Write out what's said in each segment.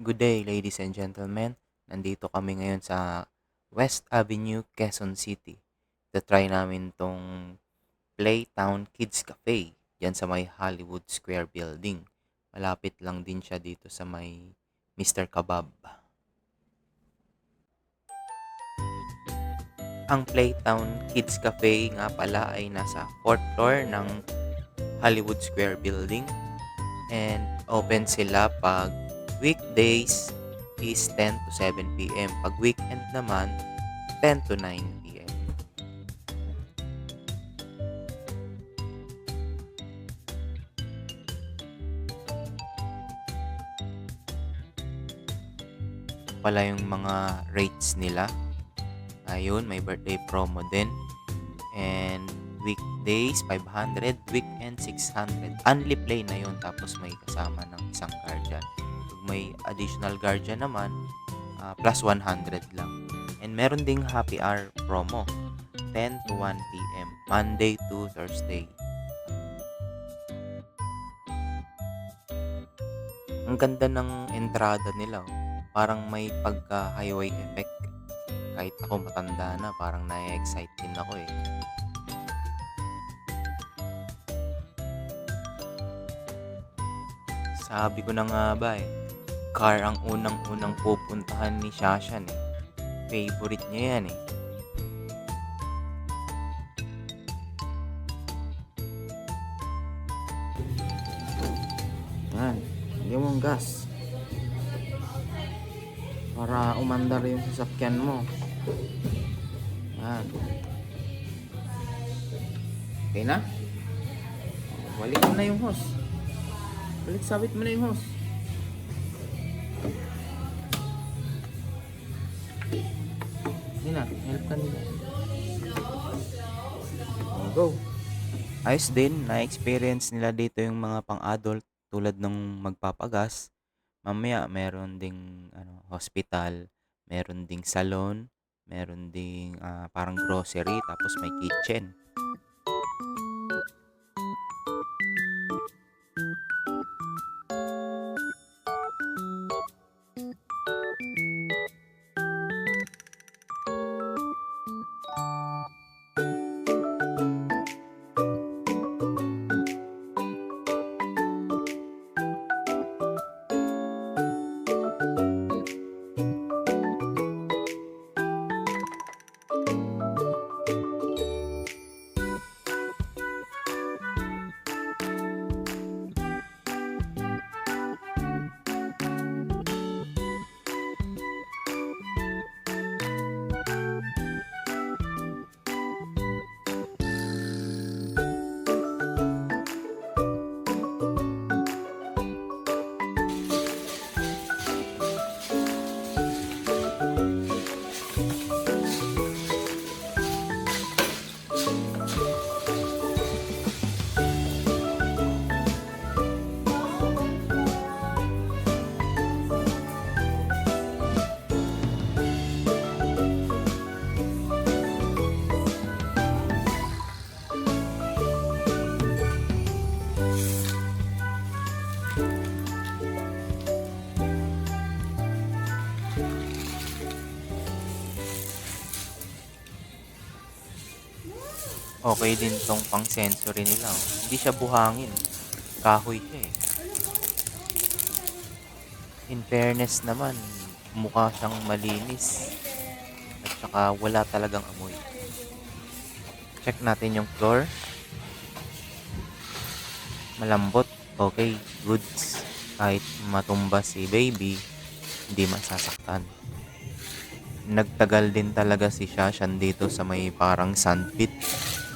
Good day, ladies and gentlemen. Nandito kami ngayon sa West Avenue, Quezon City. Try namin tong Playtown Kids Cafe yan sa may Hollywood Square Building. Malapit lang din siya dito sa may Mr. Kebab. Ang Playtown Kids Cafe nga pala ay nasa 4th floor ng Hollywood Square Building and open sila pag weekdays is 10 to 7 p.m. Pag weekend naman, 10 to 9 p.m. Pala yung mga rates nila. Ayun, may birthday promo din. And weekdays, 500. Weekend, 600. Only play na yun. Tapos may kasama ng isang guardian. Pag may additional guardian naman, plus 100 lang. And meron ding happy hour promo. 10 to 1 p.m. Monday to Thursday. Ang ganda ng entrada nila. Parang may pagka-highway effect. Kahit ako matanda na, parang na-excite din ako eh. Sabi ko na nga ba eh, car ang unang-unang pupuntahan ni Shashan eh. Favorite niya yan eh. Yan, bigyan mo ang gas. Para umandar yung sasakyan mo. Yan. Okay na? Balik mo na yung hose. Balik, sabit mo na yung hose. Yun na, help ka nila. Go. Ayos din, na-experience nila dito yung mga pang-adult tulad ng magpapagas. Mamaya meron ding hospital, meron ding salon, meron ding parang grocery, tapos may kitchen. Okay din tong pang sensory nila. Hindi siya buhangin. Kahoy siya eh. In fairness naman, mukha siyang malinis. At saka wala talagang amoy. Check natin yung floor. Malambot. Okay, goods. Kahit matumba si baby, hindi masasaktan. Nagtagal din talaga si Shashan dito sa may parang sandpit.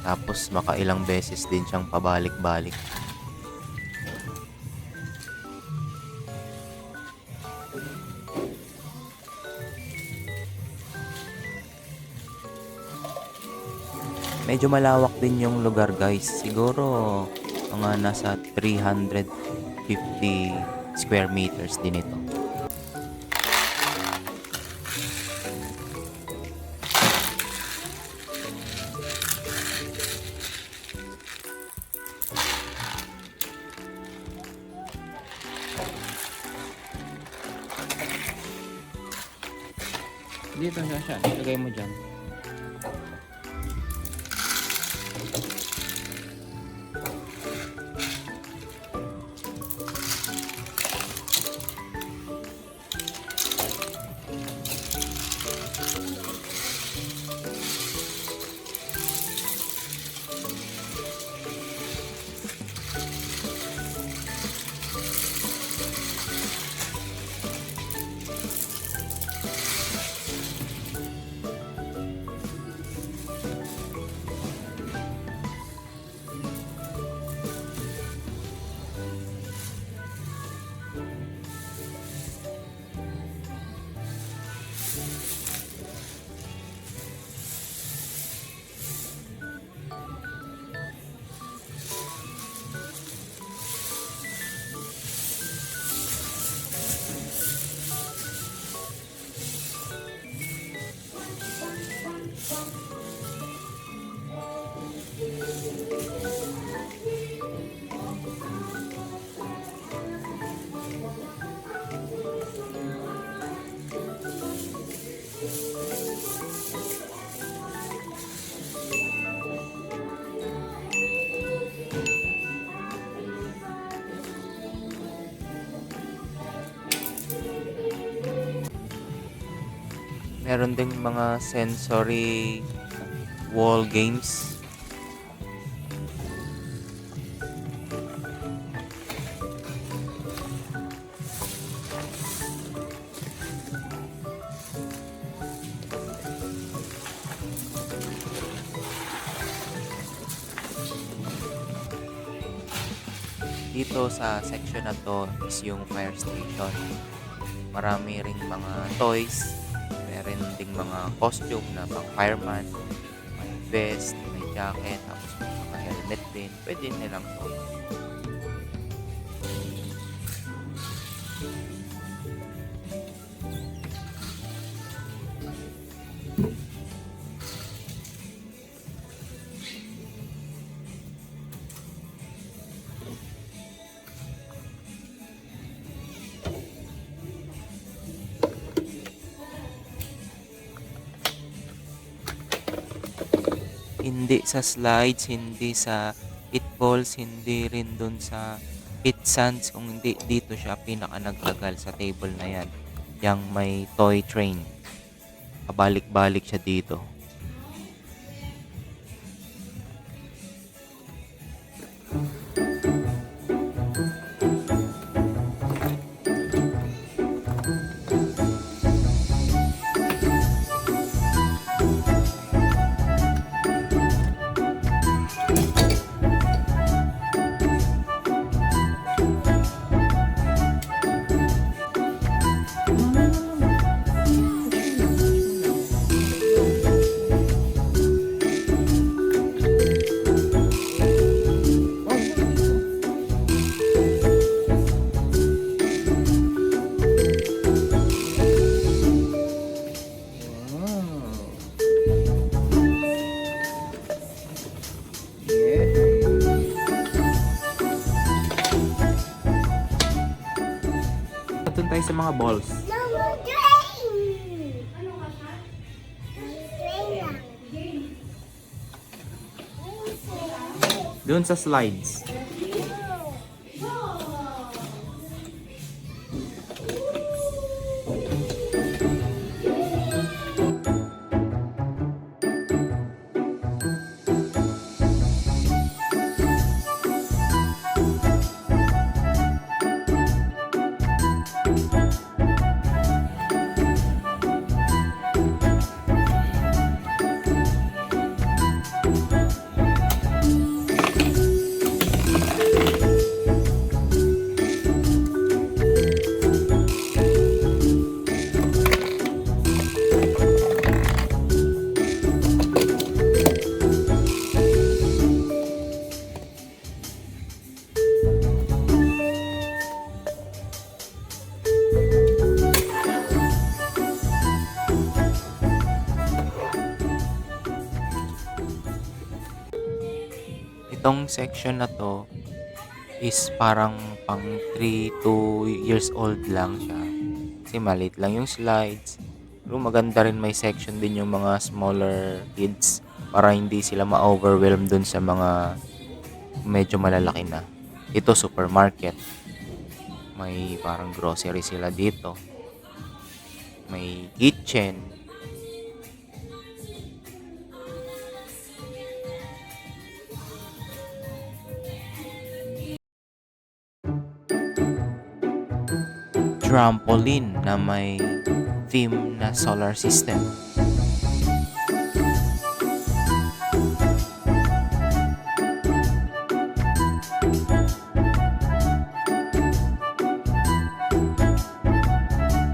Tapos makailang beses din siyang pabalik-balik. Medyo malawak din yung lugar guys. Siguro mga nasa 350 square meters din ito. Dito siya. Ilagay mo dyan. Meron ding mga sensory wall games. Dito sa section na to is yung fire station. Marami ring mga toys. Meron ding mga costume na pang fireman. May vest, may jacket, tapos may mga helmet din. Pwede nilang to. Hindi sa slides, hindi sa it balls, hindi rin dun sa it sands, kung hindi dito siya pinaka nagtagal sa table na yan. Yang may toy train. Pabalik-balik siya dito. Doon tayo sa mga balls. Doon sa slides. Itong section na to is parang pang 3 to years old lang siya. Kasi maliit lang yung slides. room. Maganda rin may section din yung mga smaller kids para hindi sila ma-overwhelm dun sa mga medyo malalaki na. Ito supermarket. May parang grocery sila dito. May kitchen. Trampoline na may theme na solar system.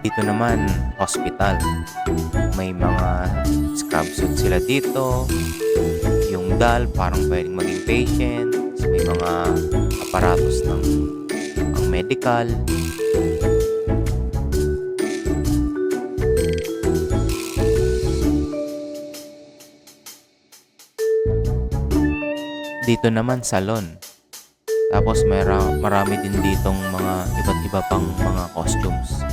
Dito naman, hospital. May mga scrub suit sila dito. Yung doll, parang pwedeng maging patient. May mga aparatos ng ang medical. Dito naman, salon. Tapos marami din ditong mga iba't iba pang mga costumes.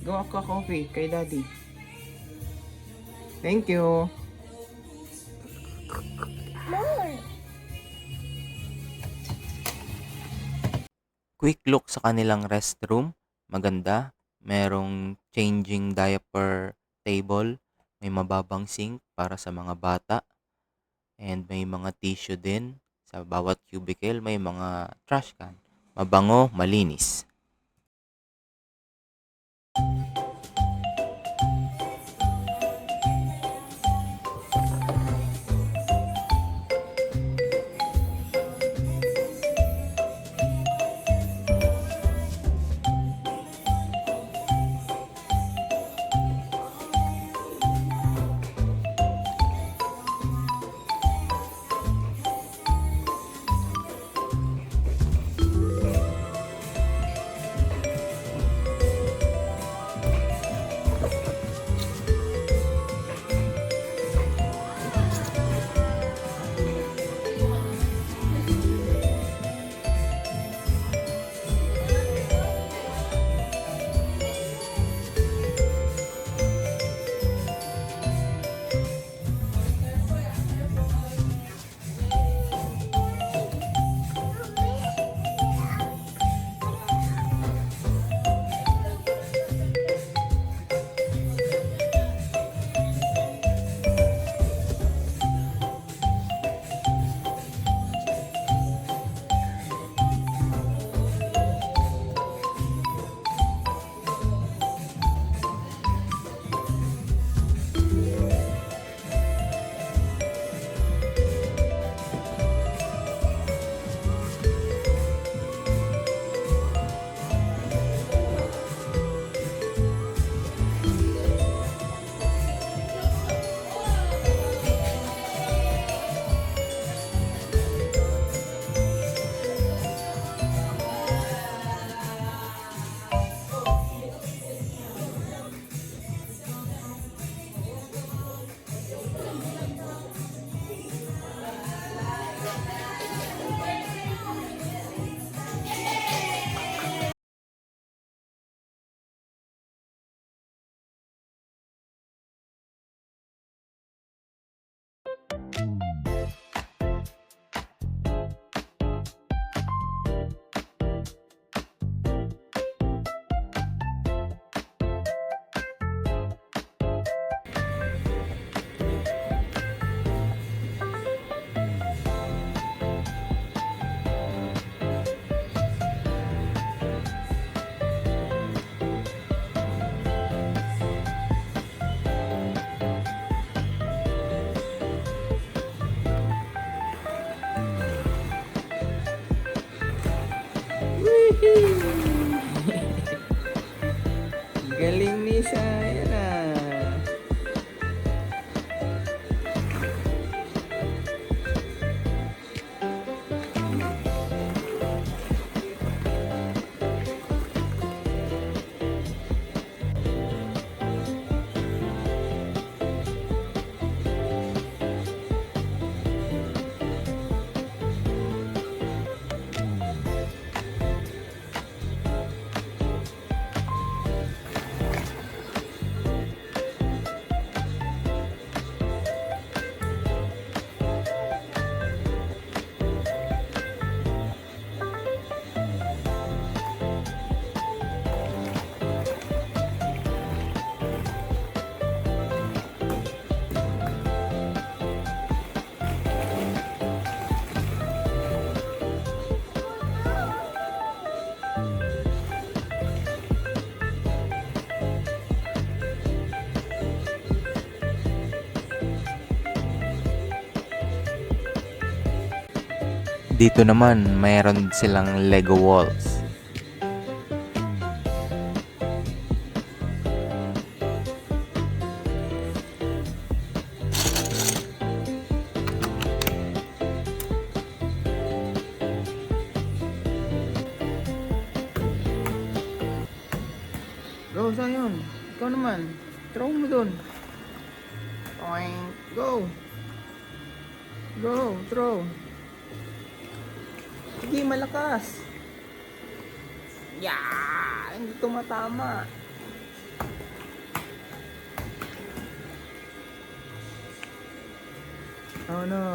Gawa ka coffee kay daddy. Thank you. Quick look sa kanilang restroom. Maganda. Merong changing diaper table. May mababang sink para sa mga bata. And may mga tissue din. Sa bawat cubicle may mga trash can. Mabango, malinis. Galing ni Saya na. Dito naman, mayroon silang Lego walls. Go, Zion. Ikaw naman. Throw mo dun. Oink. Go. Go, throw. Sige, malakas. Yeah! Hindi tumatama. Oh no.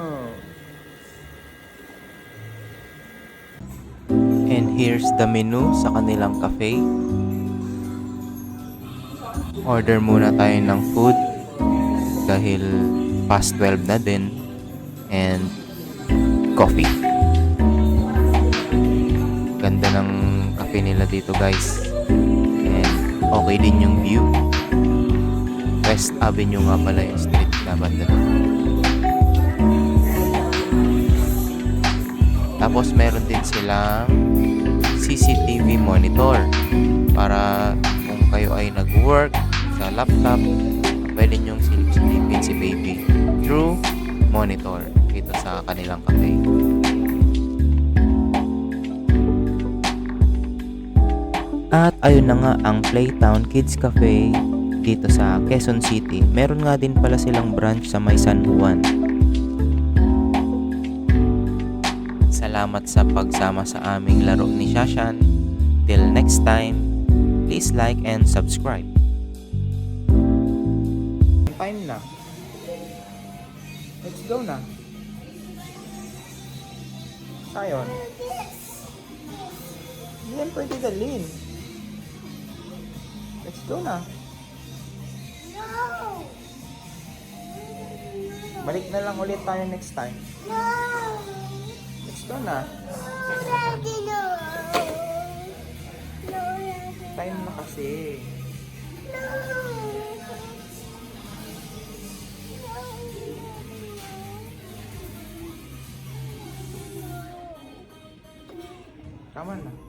And here's the menu sa kanilang cafe. Order muna tayo ng food dahil past 12 na din, and coffee. Ganda ng cafe nila dito, guys, and okay din yung view. West Avenue nga pala yung street na banda doon. Tapos meron din silang CCTV monitor para kung kayo ay nag-work sa laptop, pwede nyong silipin si baby through monitor dito sa kanilang cafe. At ayun na nga ang Playtown Kids Cafe dito sa Quezon City. Meron nga din pala silang branch sa may San Juan. Salamat sa pagsama sa aming laro ni Shashan. Till next time, please like and subscribe. Time na. Let's go na. Zion. Hindi yan pwede dalhin. Let's go na. Balik na lang ulit tayo next time. Let's go na. Time na kasi. Tama na.